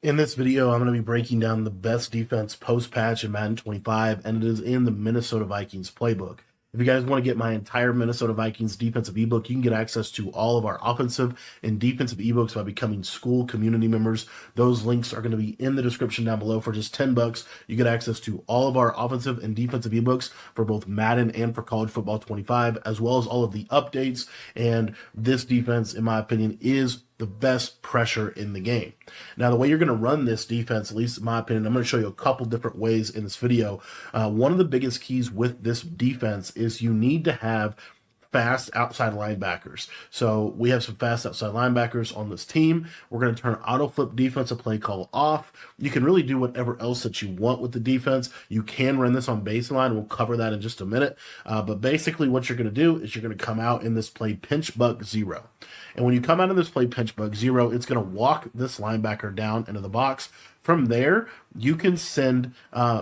In this video, I'm going to be breaking down the best defense post-patch in Madden 25, and it is in the Minnesota Vikings playbook. If you guys want to get my entire Minnesota Vikings defensive ebook, you can get access to all of our offensive and defensive ebooks by becoming school community members. Those links are going to be in the description down below. For just $10, you get access to all of our offensive and defensive ebooks for both Madden and for college football 25, as well as all of the updates. And this defense, in my opinion, is the best pressure in the game. Now, the way you're going to run this defense, at least in my opinion, I'm going to show you a couple different ways in this video. One of the biggest keys with this defense is you need to have fast outside linebackers. So we have some fast outside linebackers on this team. We're going to turn auto flip defensive play call off. You can really do whatever else that you want with the defense. You can run this on baseline. We'll cover that in just a minute. But basically what you're going to do is you're going to come out in this play pinch buck zero. And when you come out of this play pinch buck zero, it's going to walk this linebacker down into the box. From there, you can send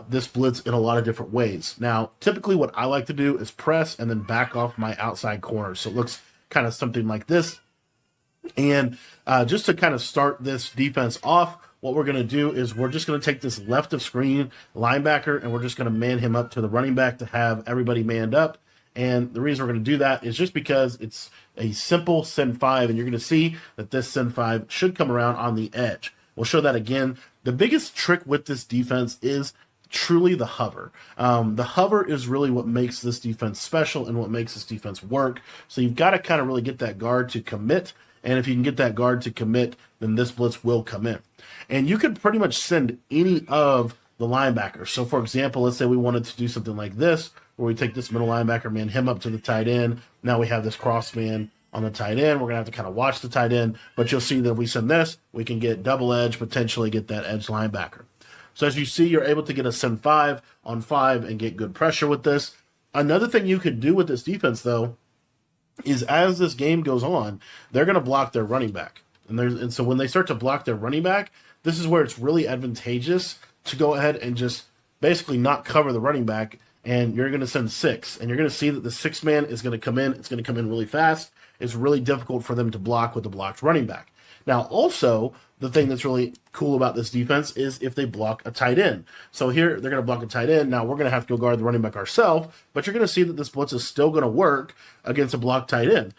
this blitz in a lot of different ways. Now, typically what I like to do is press and then back off my outside corner. So it looks kind of something like this. And just to kind of start this defense off, what we're going to do is we're just going to take this left of screen linebacker and we're just going to man him up to the running back to have everybody manned up. And the reason we're going to do that is just because it's a simple send 5, and you're going to see that this send 5 should come around on the edge. We'll show that again. The biggest trick with this defense is truly the hover. The hover is really what makes this defense special and what makes this defense work. So you've got to kind of really get that guard to commit. And if you can get that guard to commit, then this blitz will come in. And you could pretty much send any of the linebackers. So for example, let's say we wanted to do something like this, where we take this middle linebacker, man him up to the tight end. Now we have this cross man on the tight end. We're going to have to kind of watch the tight end, but you'll see that if we send this, we can get double edge, potentially get that edge linebacker. So as you see, you're able to get a send 5 on 5 and get good pressure with this. Another thing you could do with this defense, though, is as this game goes on, they're going to block their running back. And so when they start to block their running back, this is where it's really advantageous to go ahead and just basically not cover the running back, and you're going to send 6. And you're going to see that the 6 man is going to come in. It's going to come in really fast. It's really difficult for them to block with the blocked running back. Now, also, the thing that's really cool about this defense is if they block a tight end. So here, they're going to block a tight end. Now, we're going to have to go guard the running back ourselves, but you're going to see that this blitz is still going to work against a blocked tight end.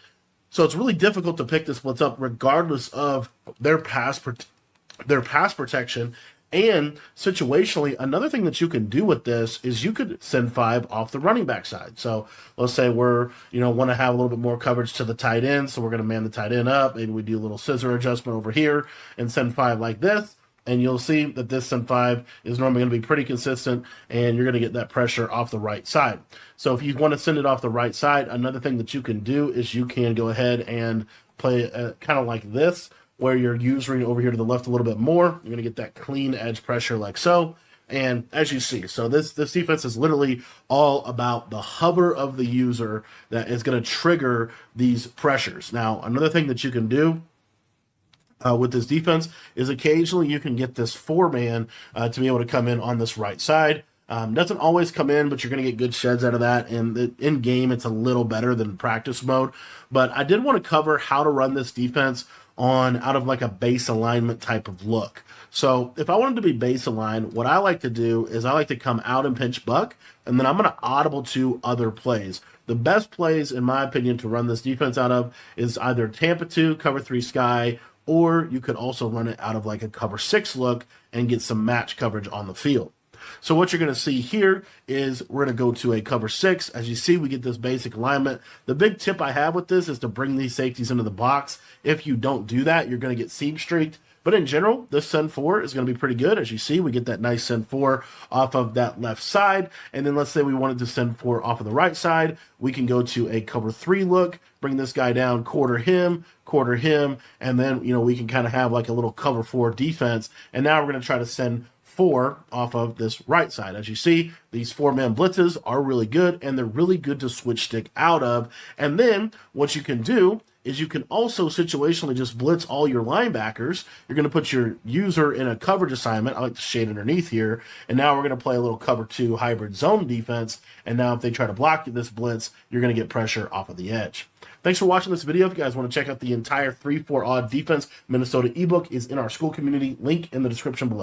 So it's really difficult to pick this blitz up regardless of their pass protection. And situationally, another thing that you can do with this is you could send 5 off the running back side. So let's say we're, want to have a little bit more coverage to the tight end. So we're going to man the tight end up. Maybe we do a little scissor adjustment over here and send 5 like this. And you'll see that this send 5 is normally going to be pretty consistent, and you're going to get that pressure off the right side. So if you want to send it off the right side, another thing that you can do is you can go ahead and play kind of like this, where you're usering over here to the left a little bit more. You're going to get that clean edge pressure like so. And as you see, so this defense is literally all about the hover of the user that is going to trigger these pressures. Now, another thing that you can do with this defense is occasionally you can get this 4-man to be able to come in on this right side. Doesn't always come in, but you're going to get good sheds out of that. And in game, it's a little better than practice mode. But I did want to cover how to run this defense out of like a base alignment type of look. So if I wanted to be base aligned, what I like to do is I like to come out and pinch buck, and then I'm going to audible to other plays. The best plays, in my opinion, to run this defense out of is either Tampa 2, cover 3 sky, or you could also run it out of like a cover 6 look and get some match coverage on the field. So what you're going to see here is we're going to go to a cover 6. As you see, we get this basic alignment. The big tip I have with this is to bring these safeties into the box. If you don't do that, you're going to get seam streaked. But in general, this send 4 is going to be pretty good. As you see, we get that nice send 4 off of that left side. And then let's say we wanted to send 4 off of the right side. We can go to a cover 3 look, bring this guy down, quarter him, and then, we can kind of have like a little cover 4 defense. And now we're going to try to send 4 off of this right side. As you see, these 4-man blitzes are really good, and they're really good to switch stick out of. And then what you can do is you can also situationally just blitz all your linebackers. You're going to put your user in a coverage assignment. I like to shade underneath here. And now we're going to play a little cover 2 hybrid zone defense. And now if they try to block this blitz, you're going to get pressure off of the edge. Thanks for watching this video. If you guys want to check out the entire 3-4 odd defense Minnesota ebook, is in our school community. Link in the description below.